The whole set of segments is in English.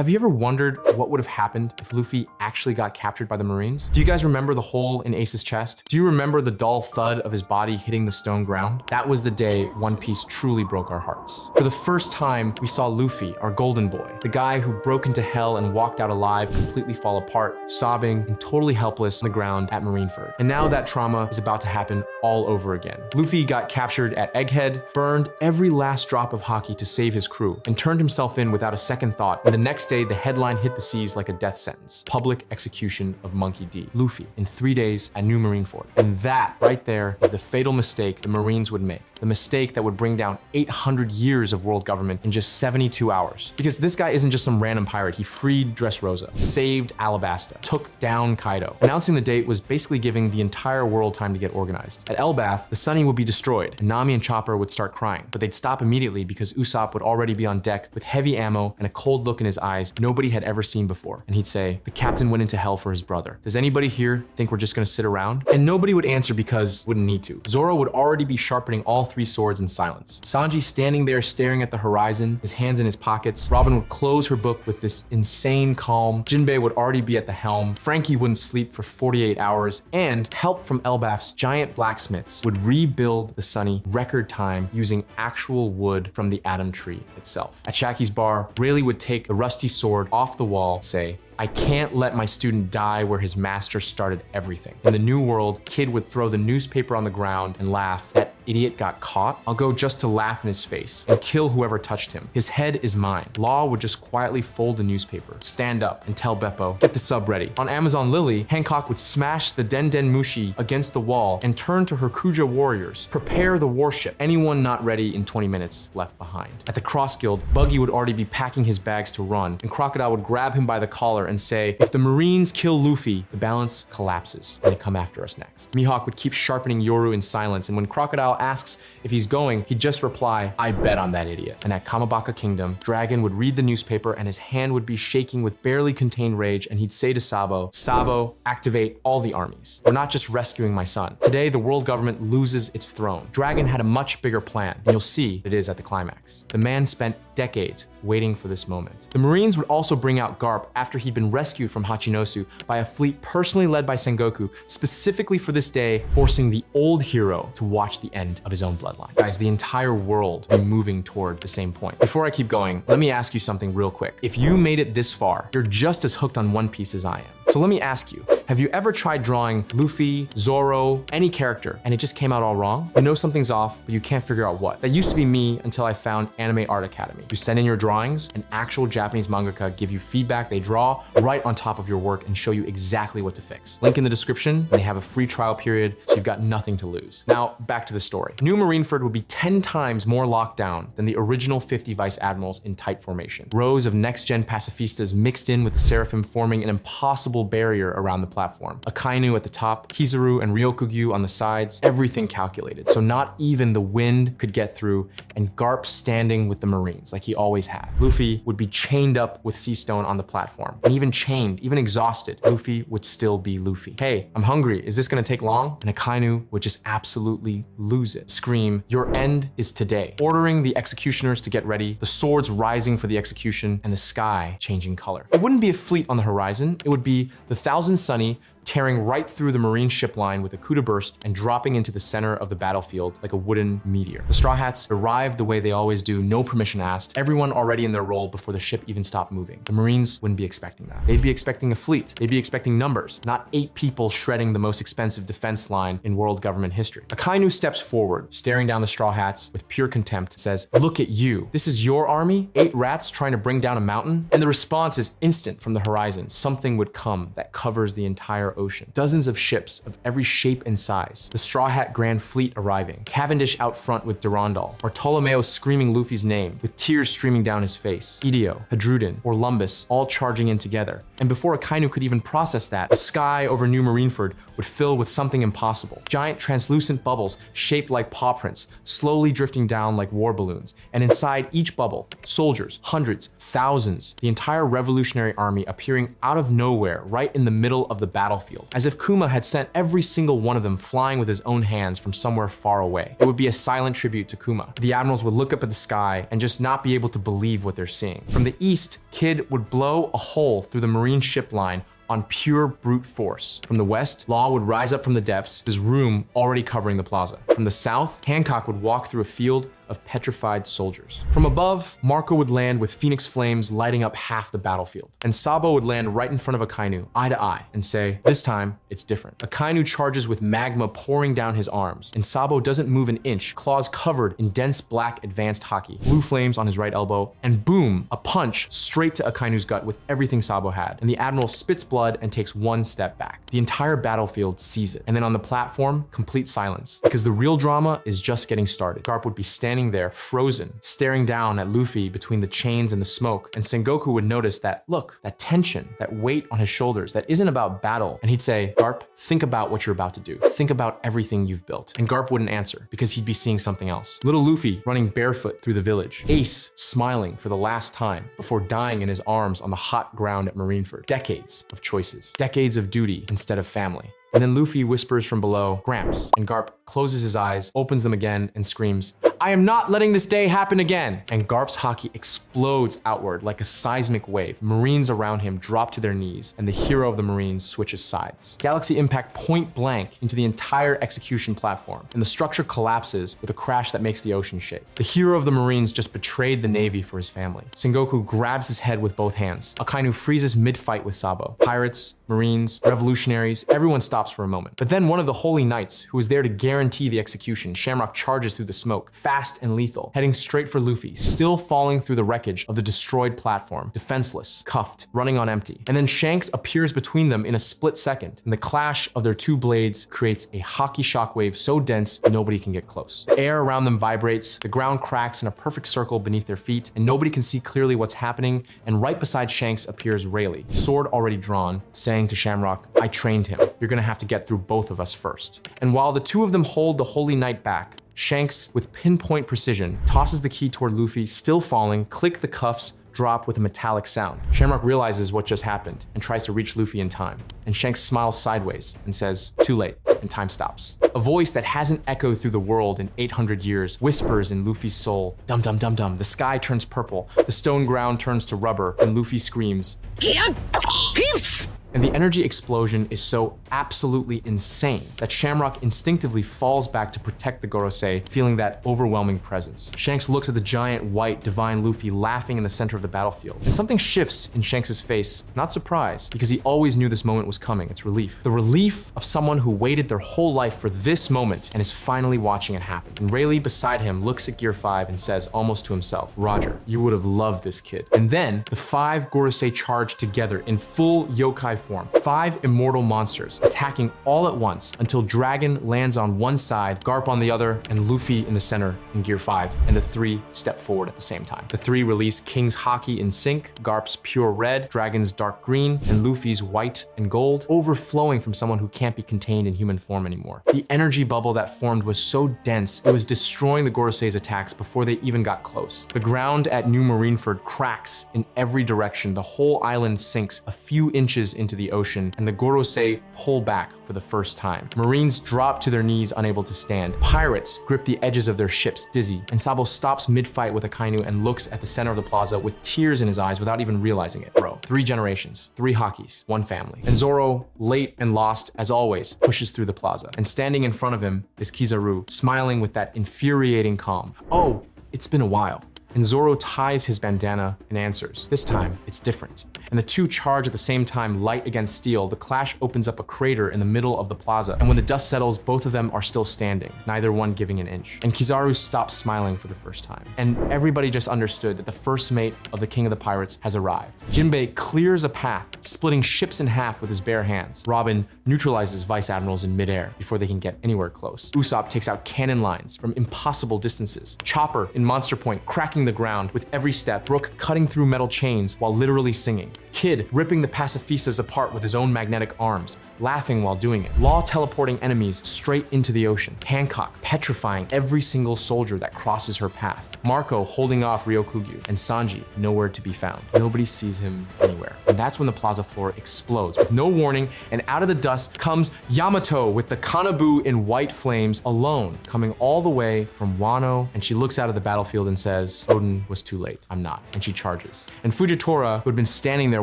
Have you ever wondered what would have happened if Luffy actually got captured by the Marines? Do you guys remember the hole in Ace's chest? Do you remember the dull thud of his body hitting the stone ground? That was the day One Piece truly broke our hearts. For the first time, we saw Luffy, our golden boy, the guy who broke into hell and walked out alive, completely fall apart, sobbing and totally helpless on the ground at Marineford. And now that trauma is about to happen all over again. Luffy got captured at Egghead, burned every last drop of haki to save his crew, and turned himself in without a second thought. And the next day, the headline hit the seas like a death sentence. Public execution of Monkey D. Luffy in 3 days at New Marineford. And that right there is the fatal mistake the Marines would make. The mistake that would bring down 800 years of world government in just 72 hours. Because this guy isn't just some random pirate. He freed Dressrosa, saved Alabasta, took down Kaido. Announcing the date was basically giving the entire world time to get organized. At Elbaf, the Sunny would be destroyed, and Nami and Chopper would start crying. But they'd stop immediately because Usopp would already be on deck with heavy ammo and a cold look in his eyes nobody had ever seen before. And he'd say, the captain went into hell for his brother. Does anybody here think we're just gonna sit around? And nobody would answer because wouldn't need to. Zoro would already be sharpening all 3 swords in silence. Sanji standing there staring at the horizon, his hands in his pockets. Robin would close her book with this insane calm. Jinbei would already be at the helm. Frankie wouldn't sleep for 48 hours. And help from Elbaf's giant blacksmiths would rebuild the Sunny record time using actual wood from the Atom Tree itself. At Shaki's bar, Rayleigh would take the rusty sword off the wall, say, I can't let my student die where his master started everything. In the new world, Kid would throw the newspaper on the ground and laugh, that idiot got caught? I'll go just to laugh in his face and kill whoever touched him. His head is mine. Law would just quietly fold the newspaper, stand up and tell Beppo, get the sub ready. On Amazon Lily, Hancock would smash the Den Den Mushi against the wall and turn to her Kuja warriors. Prepare the warship. Anyone not ready in 20 minutes left behind. At the Cross Guild, Buggy would already be packing his bags to run, and Crocodile would grab him by the collar and say, if the Marines kill Luffy, the balance collapses and they come after us next. Mihawk would keep sharpening Yoru in silence, and when Crocodile asks if he's going, he'd just reply, I bet on that idiot. And at Kamabaka Kingdom, Dragon would read the newspaper and his hand would be shaking with barely contained rage, and he'd say to Sabo, Sabo, activate all the armies. We're not just rescuing my son. Today, the world government loses its throne. Dragon had a much bigger plan, and you'll see it is at the climax. The man spent decades waiting for this moment. The Marines would also bring out Garp after he'd been rescued from Hachinosu by a fleet personally led by Sengoku, specifically for this day, forcing the old hero to watch the end of his own bloodline. Guys, the entire world will be moving toward the same point. Before I keep going, let me ask you something real quick. If you made it this far, you're just as hooked on One Piece as I am. So let me ask you, have you ever tried drawing Luffy, Zoro, any character, and it just came out all wrong? You know something's off, but you can't figure out what. That used to be me until I found Anime Art Academy. You send in your drawings, an actual Japanese mangaka give you feedback they draw right on top of your work and show you exactly what to fix. Link in the description, and they have a free trial period, so you've got nothing to lose. Now, back to the story. New Marineford would be 10 times more locked down than the original 50 vice admirals in tight formation. Rows of next-gen pacifistas mixed in with the Seraphim, forming an impossible barrier around the platform. Akainu at the top, Kizaru and Ryokugyu on the sides, everything calculated. So not even the wind could get through, and Garp standing with the Marines like he always had. Luffy would be chained up with Sea Stone on the platform, and even chained, even exhausted, Luffy would still be Luffy. Hey, I'm hungry, is this gonna take long? And Akainu would just absolutely lose it. Scream, your end is today. Ordering the executioners to get ready, the swords rising for the execution, and the sky changing color. It wouldn't be a fleet on the horizon, it would be the Thousand Sunny tearing right through the Marine ship line with a coup de burst and dropping into the center of the battlefield like a wooden meteor. The Straw Hats arrived the way they always do, no permission asked, everyone already in their role before the ship even stopped moving. The Marines wouldn't be expecting that. They'd be expecting a fleet. They'd be expecting numbers, not 8 people shredding the most expensive defense line in world government history. Akainu steps forward, staring down the Straw Hats with pure contempt, says, look at you. This is your army? 8 rats trying to bring down a mountain? And the response is instant from the horizon. Something would come that covers the entire ocean. Dozens of ships of every shape and size. The Straw Hat Grand Fleet arriving. Cavendish out front with Durandal. Bartolomeo screaming Luffy's name with tears streaming down his face. Ideo, Hadrudin, or Lumbus all charging in together. And before Akainu could even process that, the sky over New Marineford would fill with something impossible. Giant translucent bubbles shaped like paw prints, slowly drifting down like war balloons. And inside each bubble, soldiers, hundreds, thousands, the entire Revolutionary Army appearing out of nowhere right in the middle of the battlefield battlefield, as if Kuma had sent every single one of them flying with his own hands from somewhere far away. It would be a silent tribute to Kuma. The admirals would look up at the sky and just not be able to believe what they're seeing. From the east, Kid would blow a hole through the Marine ship line on pure brute force. From the west, Law would rise up from the depths, his room already covering the plaza. From the south, Hancock would walk through a field of petrified soldiers. From above, Marco would land with Phoenix flames lighting up half the battlefield. And Sabo would land right in front of Akainu, eye to eye, and say, this time, it's different. Akainu charges with magma pouring down his arms, and Sabo doesn't move an inch, claws covered in dense black advanced haki, blue flames on his right elbow, and boom, a punch straight to Akainu's gut with everything Sabo had. And the Admiral spits blood and takes one step back. The entire battlefield sees it. And then on the platform, complete silence. Because the real drama is just getting started. Garp would be standing there, frozen, staring down at Luffy between the chains and the smoke, and Sengoku would notice that, look, that tension, that weight on his shoulders, that isn't about battle. And he'd say, Garp, think about what you're about to do. Think about everything you've built. And Garp wouldn't answer, because he'd be seeing something else. Little Luffy running barefoot through the village. Ace smiling for the last time before dying in his arms on the hot ground at Marineford. Decades of choices. Decades of duty instead of family. And then Luffy whispers from below, Gramps, and Garp closes his eyes, opens them again, and screams, I am not letting this day happen again. And Garp's haki explodes outward like a seismic wave. Marines around him drop to their knees, and the hero of the Marines switches sides. Galaxy impact point blank into the entire execution platform, and the structure collapses with a crash that makes the ocean shake. The hero of the Marines just betrayed the Navy for his family. Sengoku grabs his head with both hands. Akainu freezes mid-fight with Sabo. Pirates, Marines, revolutionaries, everyone stops for a moment. But then one of the Holy Knights, who was there to guarantee the execution, Shamrock charges through the smoke, fast and lethal, heading straight for Luffy, still falling through the wreckage of the destroyed platform, defenseless, cuffed, running on empty. And then Shanks appears between them in a split second, and the clash of their two blades creates a haki shockwave so dense nobody can get close. The air around them vibrates, the ground cracks in a perfect circle beneath their feet, and nobody can see clearly what's happening, and right beside Shanks appears Rayleigh, sword already drawn, saying to Shamrock, I trained him. You're gonna have to get through both of us first. And while the two of them hold the Holy Knight back, Shanks, with pinpoint precision, tosses the key toward Luffy, still falling, click the cuffs, drop with a metallic sound. Shamrock realizes what just happened and tries to reach Luffy in time. And Shanks smiles sideways and says, too late, and time stops. A voice that hasn't echoed through the world in 800 years whispers in Luffy's soul, dum dum dum dum. The sky turns purple, the stone ground turns to rubber, and Luffy screams, peace! And the energy explosion is so absolutely insane that Shamrock instinctively falls back to protect the Gorosei, feeling that overwhelming presence. Shanks looks at the giant, white, divine Luffy laughing in the center of the battlefield. And something shifts in Shanks' face, not surprise, because he always knew this moment was coming. It's relief. The relief of someone who waited their whole life for this moment and is finally watching it happen. And Rayleigh beside him looks at Gear 5 and says almost to himself, Roger, you would have loved this kid. And then the 5 Gorosei charge together in full yokai form. 5 immortal monsters attacking all at once until Dragon lands on one side, Garp on the other, and Luffy in the center in Gear 5, and the 3 step forward at the same time. The 3 release King's Haki in sync, Garp's pure red, Dragon's dark green, and Luffy's white and gold, overflowing from someone who can't be contained in human form anymore. The energy bubble that formed was so dense, it was destroying the Gorosei's attacks before they even got close. The ground at New Marineford cracks in every direction, the whole island sinks a few inches into the ocean, and the Gorosei pull back for the first time. Marines drop to their knees, unable to stand. Pirates grip the edges of their ships, dizzy. And Sabo stops mid-fight with Akainu and looks at the center of the plaza with tears in his eyes without even realizing it. Bro, 3 generations, 3 Hakis, 1 family. And Zoro, late and lost as always, pushes through the plaza. And standing in front of him is Kizaru, smiling with that infuriating calm. Oh, it's been a while. And Zoro ties his bandana and answers. This time, it's different. And the 2 charge at the same time, light against steel. The clash opens up a crater in the middle of the plaza. And when the dust settles, both of them are still standing, neither one giving an inch. And Kizaru stops smiling for the first time. And everybody just understood that the first mate of the King of the Pirates has arrived. Jinbei clears a path, splitting ships in half with his bare hands. Robin neutralizes vice admirals in midair before they can get anywhere close. Usopp takes out cannon lines from impossible distances. Chopper in Monster Point cracking the ground with every step, Brook cutting through metal chains while literally singing. Kid ripping the pacifistas apart with his own magnetic arms, laughing while doing it. Law teleporting enemies straight into the ocean. Hancock petrifying every single soldier that crosses her path. Marco holding off Ryokugyu, and Sanji nowhere to be found. Nobody sees him anywhere. And that's when the plaza floor explodes with no warning, and out of the dust comes Yamato with the Kanabu in white flames, alone, coming all the way from Wano, and she looks out of the battlefield and says, Odin was too late, I'm not, and she charges. And Fujitora, who had been standing there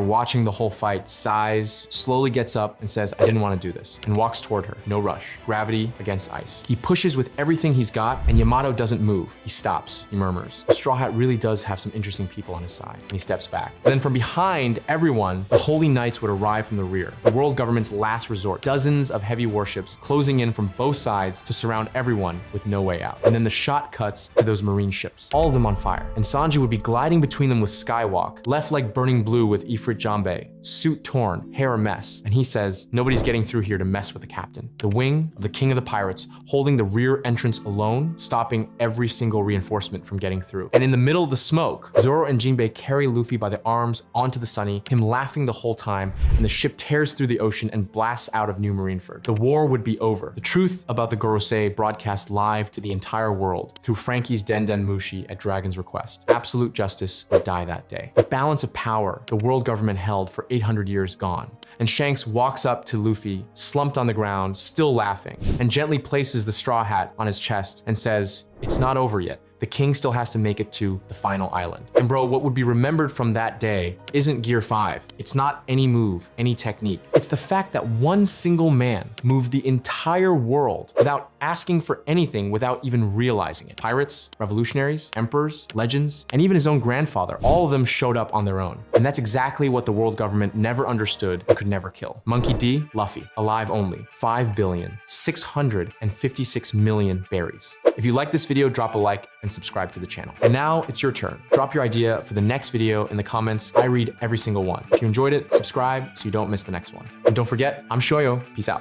watching the whole fight, sighs, slowly gets up and says, I didn't want to do this, and walks toward her, no rush, gravity against ice. He pushes with everything he's got, and Yamato doesn't move. He stops, he murmurs. The Straw Hat really does have some interesting people on his side, and he steps back. And then from behind everyone, the Holy Knights would arrive from the rear, the world government's last resort, dozens of heavy warships closing in from both sides to surround everyone with no way out. And then the shot cuts to those marine ships, all of them on fire. And Sanji would be gliding between them with Skywalk, left leg burning blue with Ifrit Jambe, suit torn, hair a mess. And he says, nobody's getting through here to mess with the captain. The wing of the king of the pirates holding the rear entrance alone, stopping every single reinforcement from getting through. And in the middle of the smoke, Zoro and Jinbei carry Luffy by the arms onto the Sunny, him laughing the whole time, and the ship tears through the ocean and blasts out of New Marineford. The war would be over. The truth about the Gorosei broadcast live to the entire world through Frankie's Den Den Mushi at Dragon's request. Absolute justice would die that day. The balance of power the world government held for 800 years gone. And Shanks walks up to Luffy, slumped on the ground, still laughing, and gently places the straw hat on his chest and says, it's not over yet. The king still has to make it to the final island. And bro, what would be remembered from that day isn't Gear 5. It's not any move, any technique. It's the fact that one single man moved the entire world without asking for anything, without even realizing it. Pirates, revolutionaries, emperors, legends, and even his own grandfather, all of them showed up on their own. And that's exactly what the world government never understood and could never kill. Monkey D, Luffy, alive only, 5,656,000,000 berries. If you like this video, drop a like and subscribe to the channel. And now it's your turn. Drop your idea for the next video in the comments. I read every single one. If you enjoyed it, subscribe so you don't miss the next one. And don't forget, I'm Shoyo. Peace out.